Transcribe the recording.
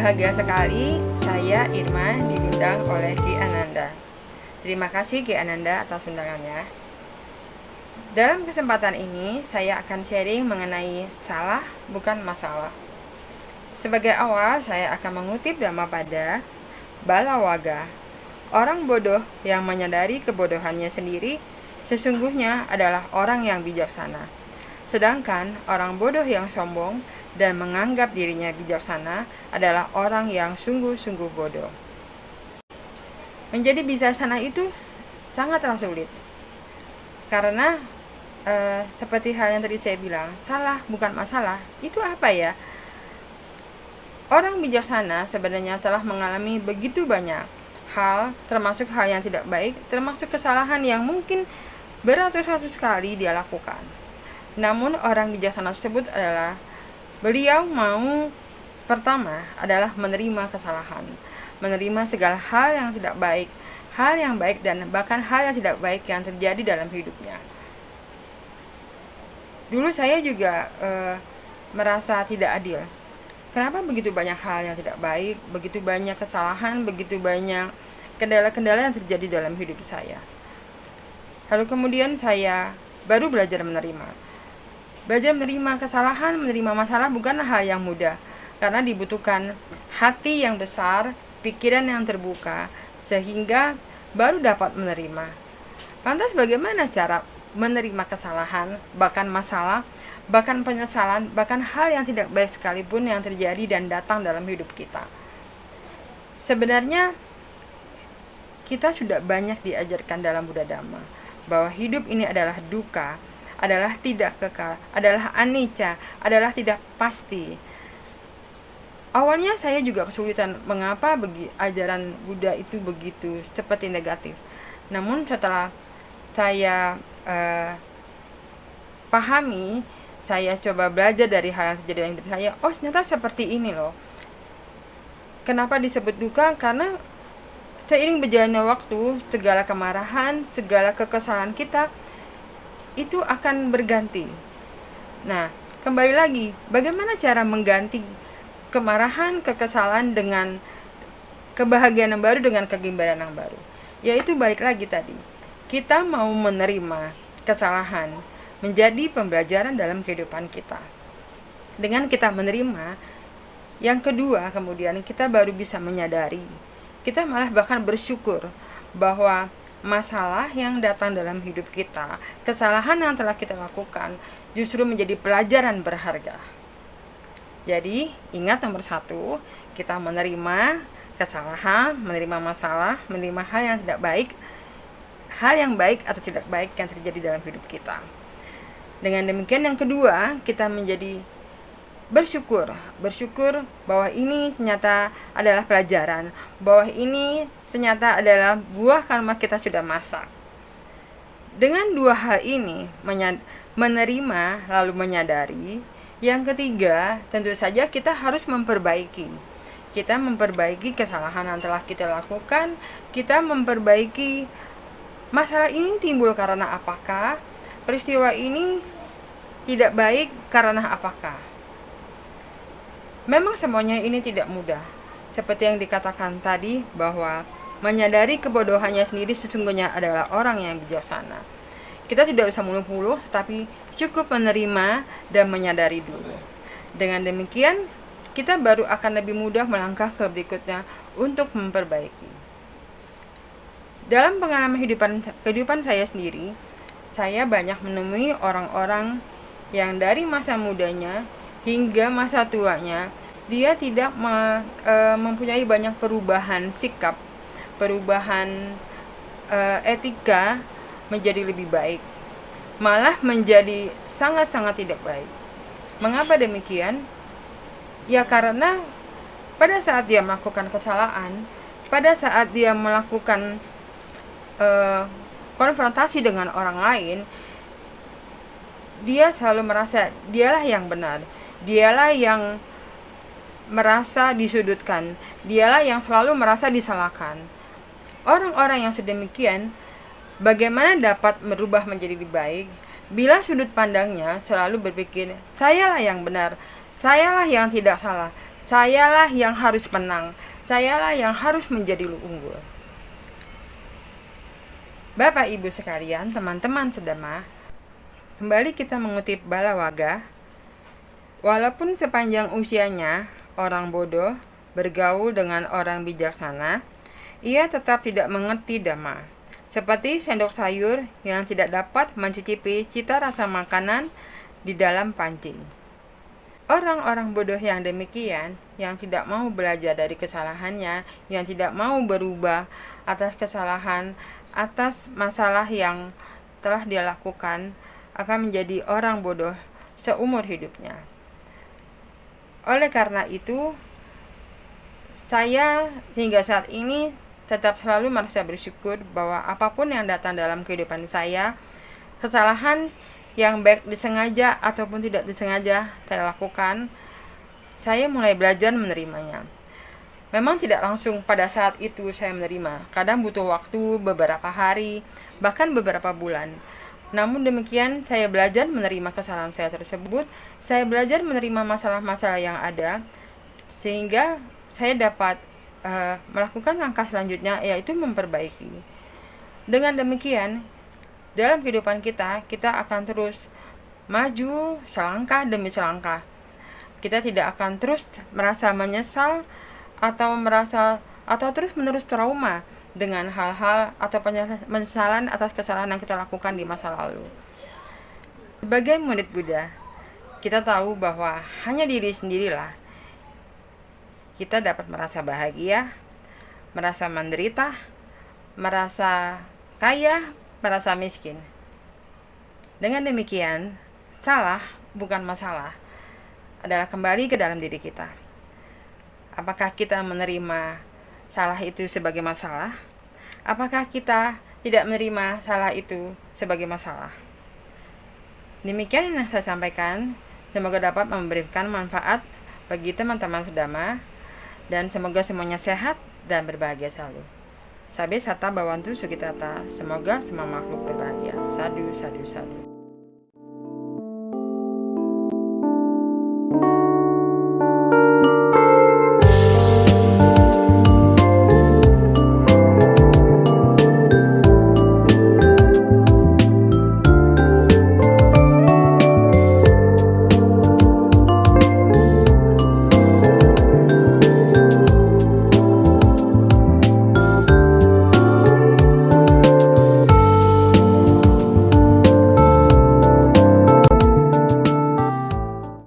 Bahagia sekali saya Irma diundang oleh Ki Ananda. Terima kasih Ki Ananda atas undangannya. Dalam kesempatan ini saya akan sharing mengenai salah bukan masalah. Sebagai awal saya akan mengutip Dhammapada Balawaga. Orang bodoh yang menyadari kebodohannya sendiri sesungguhnya adalah orang yang bijaksana. Sedangkan orang bodoh yang sombong dan menganggap dirinya bijaksana adalah orang yang sungguh-sungguh bodoh. Menjadi bijaksana itu sangatlah sulit. Karena seperti hal yang tadi saya bilang, salah bukan masalah. Itu apa ya? Orang bijaksana sebenarnya telah mengalami begitu banyak hal, termasuk hal yang tidak baik, termasuk kesalahan yang mungkin beratus-ratus kali dia lakukan. Namun orang bijaksana tersebut adalah beliau mau pertama adalah menerima kesalahan, menerima segala hal yang tidak baik, hal yang baik dan bahkan hal yang tidak baik yang terjadi dalam hidupnya. Dulu saya juga merasa tidak adil. Kenapa begitu banyak hal yang tidak baik, begitu banyak kesalahan, begitu banyak kendala-kendala yang terjadi dalam hidup saya. Lalu kemudian saya baru belajar menerima. Belajar menerima kesalahan, menerima masalah bukanlah hal yang mudah, karena dibutuhkan hati yang besar, pikiran yang terbuka, sehingga baru dapat menerima. Lantas bagaimana cara menerima kesalahan, bahkan masalah, bahkan penyesalan, bahkan hal yang tidak baik sekalipun yang terjadi dan datang dalam hidup kita? Sebenarnya kita sudah banyak diajarkan dalam Buddha Dhamma bahwa hidup ini adalah duka, adalah tidak kekal, adalah anicca, adalah tidak pasti. Awalnya saya juga kesulitan mengapa ajaran Buddha itu begitu seperti negatif. Namun setelah saya pahami, saya coba belajar dari hal yang terjadi dalam hidup saya, oh ternyata seperti ini loh. Kenapa disebut duka? Karena seiring berjalannya waktu, segala kemarahan, segala kekesalan kita itu akan berganti. Nah, kembali lagi, bagaimana cara mengganti kemarahan, kekesalan dengan kebahagiaan yang baru, dengan kegembiraan yang baru? Yaitu balik lagi tadi, kita mau menerima kesalahan menjadi pembelajaran dalam kehidupan kita. Dengan kita menerima, yang kedua kemudian kita baru bisa menyadari, kita malah bahkan bersyukur bahwa masalah yang datang dalam hidup kita, kesalahan yang telah kita lakukan, justru menjadi pelajaran berharga. Jadi, ingat nomor 1, kita menerima kesalahan, menerima masalah, menerima hal yang tidak baik, hal yang baik atau tidak baik yang terjadi dalam hidup kita. Dengan demikian yang kedua, kita menjadi bersyukur bahwa ini ternyata adalah pelajaran, bahwa ini ternyata adalah buah karma kita sudah masak. Dengan dua hal ini, menerima lalu menyadari, yang ketiga tentu saja kita harus memperbaiki. Kita memperbaiki kesalahan yang telah kita lakukan, kita memperbaiki masalah ini timbul karena apakah, peristiwa ini tidak baik karena apakah. Memang semuanya ini tidak mudah. Seperti yang dikatakan tadi bahwa menyadari kebodohannya sendiri sesungguhnya adalah orang yang bijaksana. Kita tidak usah muluk-muluk, tapi cukup menerima dan menyadari dulu. Dengan demikian, kita baru akan lebih mudah melangkah ke berikutnya untuk memperbaiki. Dalam pengalaman kehidupan saya sendiri, saya banyak menemui orang-orang yang dari masa mudanya hingga masa tuanya, dia tidak mempunyai banyak perubahan sikap, perubahan etika menjadi lebih baik, malah menjadi sangat-sangat tidak baik. Mengapa demikian? Ya karena pada saat dia melakukan kesalahan, pada saat dia melakukan konfrontasi dengan orang lain, dia selalu merasa dialah yang benar, dialah yang merasa disudutkan, dialah yang selalu merasa disalahkan. Orang-orang yang sedemikian, bagaimana dapat merubah menjadi lebih baik bila sudut pandangnya selalu berpikir, sayalah yang benar, sayalah yang tidak salah, Sayalah yang harus menang. Sayalah yang harus menjadi unggul. Bapak Ibu sekalian, teman-teman sedema, kembali kita mengutip Balawaga. Walaupun sepanjang usianya orang bodoh bergaul dengan orang bijaksana, ia tetap tidak mengerti dhamma. Seperti sendok sayur yang tidak dapat mencicipi cita rasa makanan di dalam pancing. Orang-orang bodoh yang demikian, yang tidak mau belajar dari kesalahannya, yang tidak mau berubah atas kesalahan, atas masalah yang telah dia lakukan, akan menjadi orang bodoh seumur hidupnya. Oleh karena itu, saya hingga saat ini tetap selalu merasa bersyukur bahwa apapun yang datang dalam kehidupan saya, kesalahan yang baik disengaja ataupun tidak disengaja saya lakukan, saya mulai belajar menerimanya. Memang tidak langsung pada saat itu saya menerima, kadang butuh waktu beberapa hari, bahkan beberapa bulan. Namun demikian, saya belajar menerima kesalahan saya tersebut, saya belajar menerima masalah-masalah yang ada, sehingga saya dapat melakukan langkah selanjutnya, yaitu memperbaiki. Dengan demikian, dalam kehidupan kita akan terus maju selangkah demi selangkah. Kita tidak akan terus merasa menyesal atau terus-menerus trauma dengan hal-hal atau penyesalan atas kesalahan yang kita lakukan di masa lalu. Sebagai murid Buddha, kita tahu bahwa hanya diri sendirilah kita dapat merasa bahagia, merasa menderita, merasa kaya, merasa miskin. Dengan demikian, salah bukan masalah, adalah kembali ke dalam diri kita. Apakah kita menerima salah itu sebagai masalah? Apakah kita tidak menerima salah itu sebagai masalah? Demikian yang saya sampaikan. Semoga dapat memberikan manfaat bagi teman-teman sedama, dan semoga semuanya sehat dan berbahagia selalu. Sabe Sata Bawantu Sukitata. Semoga semua makhluk berbahagia. Sadu, sadu, sadu.